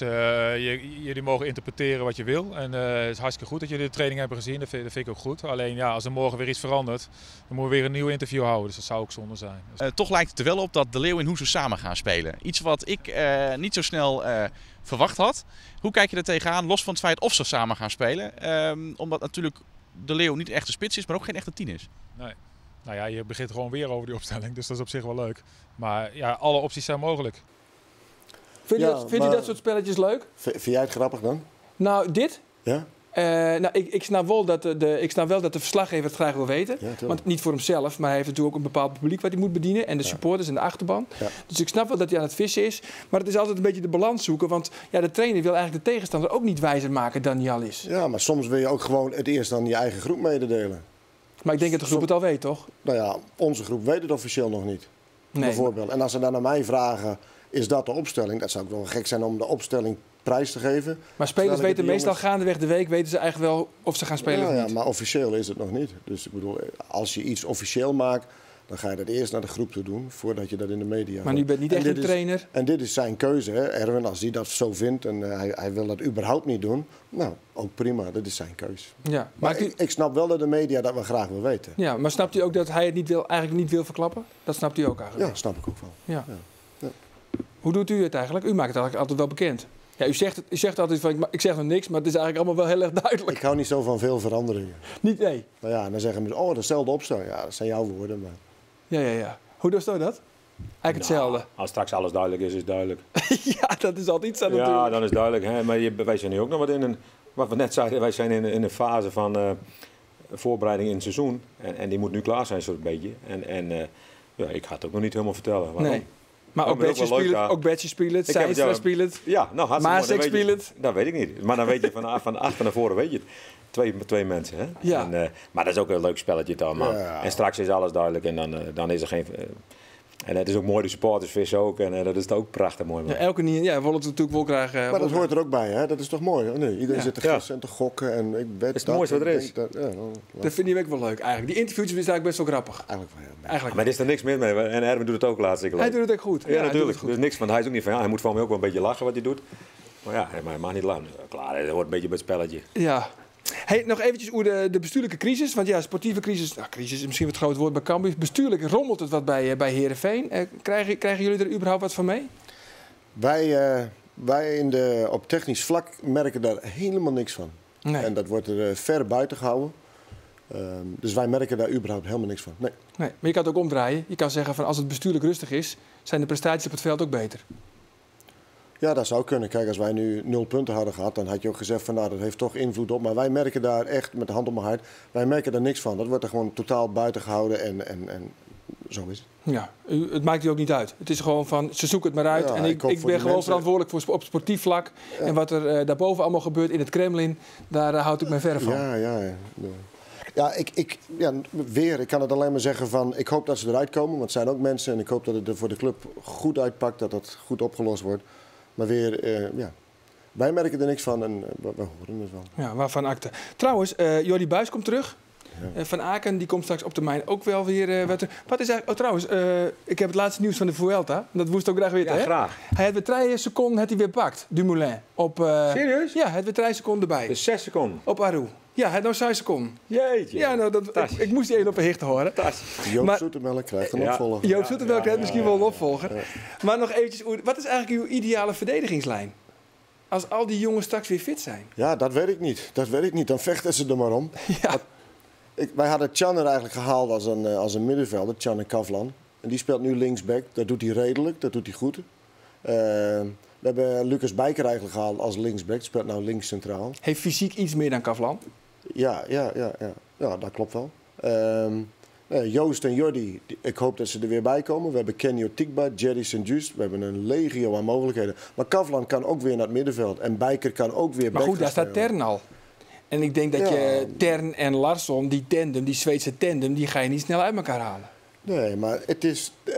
jullie mogen interpreteren wat je wil. En het is hartstikke goed dat jullie de training hebben gezien. Dat vind ik ook goed. Alleen ja, als er morgen weer iets verandert, dan moeten we weer een nieuw interview houden. Dus dat zou ook zonde zijn. Dus... toch lijkt het er wel op dat De Leeuw en Hoese samen gaan spelen. Iets wat ik niet zo snel verwacht had. Hoe kijk je er tegenaan, los van het feit of ze samen gaan spelen? Omdat natuurlijk De Leeuw niet echt een spits is, maar ook geen echte 10 is. Nee. Nou ja, je begint gewoon weer over die opstelling. Dus dat is op zich wel leuk. Maar ja, alle opties zijn mogelijk. Vind je dat soort spelletjes leuk? Vind jij het grappig dan? Nou, dit? Ja? Ik snap wel dat de verslaggever het graag wil weten. Ja, want niet voor hemzelf, maar hij heeft natuurlijk ook een bepaald publiek wat hij moet bedienen. En de supporters en de achterban. Ja. Dus ik snap wel dat hij aan het vissen is. Maar het is altijd een beetje de balans zoeken. Want ja, de trainer wil eigenlijk de tegenstander ook niet wijzer maken dan hij al is. Ja, maar soms wil je ook gewoon het eerst aan je eigen groep mededelen. Maar ik denk dat de groep het al weet, toch? Nou ja, onze groep weet het officieel nog niet. Nee, bijvoorbeeld. En als ze dan naar mij vragen, is dat de opstelling? Dat zou ook wel gek zijn om de opstelling prijs te geven. Maar spelers weten meestal gaandeweg de week, weten ze eigenlijk wel of ze gaan spelen of niet. Ja, maar officieel is het nog niet. Dus ik bedoel, als je iets officieel maakt, dan ga je dat eerst naar de groep toe doen, voordat je dat in de media Maar nu bent niet echt een trainer. En dit is zijn keuze, hè, Erwin. Als hij dat zo vindt en hij wil dat überhaupt niet doen, nou, ook prima. Dat is zijn keuze. Ja, maar ik snap wel dat de media dat we graag wil weten. Ja, maar snapt u ook dat hij het eigenlijk niet wil verklappen? Dat snapt u ook eigenlijk? Ja, snap ik ook wel. Ja. Hoe doet u het eigenlijk? U maakt het eigenlijk altijd wel bekend. Ja, u zegt altijd van ik zeg nog niks, maar het is eigenlijk allemaal wel heel erg duidelijk. Ik hou niet zo van veel veranderingen. Niet, nee? Nou ja, dan zeggen mensen, dezelfde opstelling. Ja, dat zijn jouw woorden. Maar... Ja. Hoe doe je dat? Eigenlijk hetzelfde. Als straks alles duidelijk is, is het duidelijk. Ja, dat is altijd iets aan natuurlijk. Ja, dan is het duidelijk. Hè? Maar wij zijn nu ook nog wat we net zeiden, wij zijn in een fase van voorbereiding in het seizoen. En die moet nu klaar zijn, zo'n beetje. Ja, ik ga het ook nog niet helemaal vertellen. Waarom? Nee. Maar ook Betje spelen, Seinstra spelen. Ja, nou hartstikke Maasek spelen. Dat weet ik niet. Maar dan weet je van achter naar voren weet je het. Twee mensen. Hè? Ja. Maar dat is ook een leuk spelletje dan. Ja. En straks is alles duidelijk en dan is er geen... En het is ook mooi, de supporters vissen ook. En dat is ook prachtig mooi. Ja, elke niet. Ja, we willen het natuurlijk wel krijgen. Maar dat hoort er ook bij, hè? Dat is toch mooi? Nee, iedereen zit te gissen en te gokken. En ik weet dat is het mooiste wat er is. Dat vind ik wel leuk eigenlijk. Die interviews is eigenlijk best wel grappig. Eigenlijk maar er is er niks meer mee. En Erwin doet het ook laatst. Hij doet het ook goed. Ja, natuurlijk. Dus niks van. Hij is ook niet van. Ja, hij moet van mij ook wel een beetje lachen wat hij doet. Maar ja, hij mag niet lachen. Klaar, dat hoort een beetje bij het spelletje. Ja. Hey, nog eventjes over de bestuurlijke crisis. Want ja, sportieve crisis... Nou, crisis is misschien wat groot woord bij Cambuur. Bestuurlijk rommelt het wat bij Heerenveen. Krijgen jullie er überhaupt wat van mee? Wij op technisch vlak merken daar helemaal niks van. Nee. En dat wordt er ver buiten gehouden. Dus wij merken daar überhaupt helemaal niks van. Nee. Maar je kan het ook omdraaien. Je kan zeggen van als het bestuurlijk rustig is, zijn de prestaties op het veld ook beter. Ja, dat zou kunnen. Kijk, als wij nu 0 punten hadden gehad, dan had je ook gezegd van nou, dat heeft toch invloed op. Maar wij merken daar echt, met de hand op mijn hart, wij merken daar niks van. Dat wordt er gewoon totaal buiten gehouden en zo is het. Ja, het maakt u ook niet uit. Het is gewoon van, ze zoeken het maar uit. Ja, en ik ben gewoon verantwoordelijk op sportief vlak. Ja. En wat er daarboven allemaal gebeurt in het Kremlin, daar houd ik me ver van. Ik kan het alleen maar zeggen van, ik hoop dat ze eruit komen. Want het zijn ook mensen en ik hoop dat het er voor de club goed uitpakt. Dat het goed opgelost wordt. Maar weer, wij merken er niks van en we horen het wel. Ja, waarvan akte. Trouwens, Jordi Buijs komt terug. Ja. Van Aken die komt straks op termijn ook wel weer. Wat is eigenlijk? Oh, trouwens, ik heb het laatste nieuws van de Vuelta. Dat moest ook graag weten. Ja, graag. Hij had weer 3 seconden weer pakt, Dumoulin. Serieus? Ja, hij had weer 3 seconden bij. Dus 6 seconden? Op Aru. Ja, hij had nou 6 seconden. Jeetje. Ja, nou, ik moest die één op een hichte horen. Joop Zoetemelk krijgt een opvolger. Joop Zoetemelk krijgt misschien wel een opvolger. Ja. Maar nog eventjes, wat is eigenlijk uw ideale verdedigingslijn? Als al die jongens straks weer fit zijn. Ja, dat weet ik niet. Dan vechten ze er maar om. Ja. Wij hadden Can er eigenlijk gehaald als een middenvelder, Can en Kavlan. En die speelt nu linksback. Dat doet hij redelijk, dat doet hij goed. We hebben Lucas Bijker eigenlijk gehaald als linksback. Die speelt nou links centraal. Heeft fysiek iets meer dan Kavlan? Ja, dat klopt wel. Joost en Jordi, ik hoop dat ze er weer bij komen. We hebben Kenny Otikba, Jerry St-Just. We hebben een legio aan mogelijkheden. Maar Kavlan kan ook weer naar het middenveld. En Bijker kan ook weer Maar goed, daar staat Tern al. En ik denk dat je Tern en Larsson, die Zweedse tandem, die ga je niet snel uit elkaar halen. Nee, maar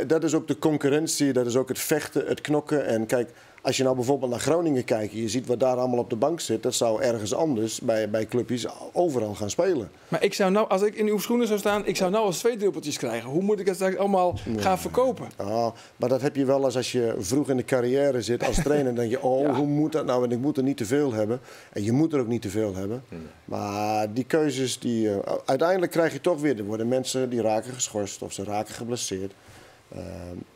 dat is ook de concurrentie, dat is ook het vechten, het knokken. En kijk, als je nou bijvoorbeeld naar Groningen kijkt, je ziet wat daar allemaal op de bank zit. Dat zou ergens anders bij clubjes overal gaan spelen. Maar ik zou nou, als ik in uw schoenen zou staan, ik zou nou als 2 druppeltjes krijgen. Hoe moet ik het straks allemaal gaan verkopen? Ja, maar dat heb je wel als je vroeg in de carrière zit als trainer. Dan denk je, hoe moet dat nou? En ik moet er niet te veel hebben. En je moet er ook niet te veel hebben. Maar die keuzes, uiteindelijk krijg je toch weer. Er worden mensen die raken geschorst of ze raken geblesseerd.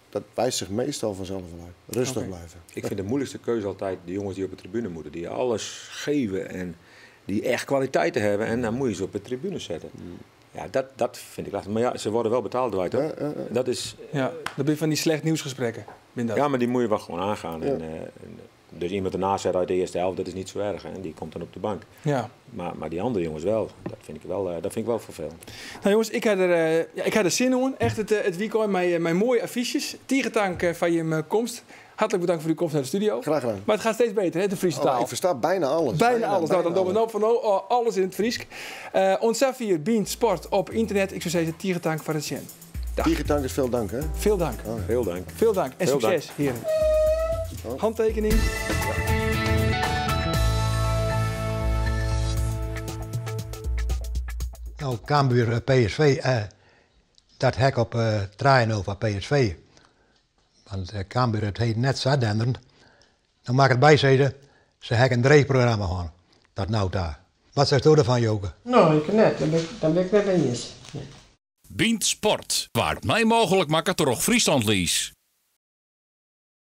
Dat wijst zich meestal vanzelf wel uit. Rustig blijven. Ik vind de moeilijkste keuze altijd de jongens die op de tribune moeten. Die alles geven en die echt kwaliteiten hebben. En dan moet je ze op de tribune zetten. Ja, dat vind ik lastig. Maar ja, ze worden wel betaald eruit. Dat is... Ja, dat ben je van die slecht nieuwsgesprekken. Ja, maar die moet je wel gewoon aangaan. Ja. Dus iemand ernaast zet uit de eerste helft, dat is niet zo erg. En die komt dan op de bank. Ja. Maar die andere jongens wel. Dat vind ik wel vervelend. Nou jongens, ik had er zin in. Echt het weekend. Mijn mooie affiches. Tierentank van je komst. Hartelijk bedankt voor uw komst naar de studio. Graag gedaan. Maar het gaat steeds beter, hè, de Friese taal. Ik versta bijna alles. Bijna alles. Nou, dan doen we van alles in het Fries. Ons hier Beant Sport op internet. Ik zou zeggen, Tierentank van het Sjen. Tierentank is veel dank, hè? Veel dank. Veel dank. Veel dank. En succes, heren. Handtekening. Nou, Cambuur PSV, dat hek op draaien over PSV. Want Cambuur het heet net zadenderen. Dan mag het bijzeggen, ze hebben een dreigprogramma gaan. Dat nou daar. Wat zegt u ervan, Joke? Nou, ik net. Dan ben ik net eens. Beant Sport, waar het mij mogelijk maakt toch Friesland lies.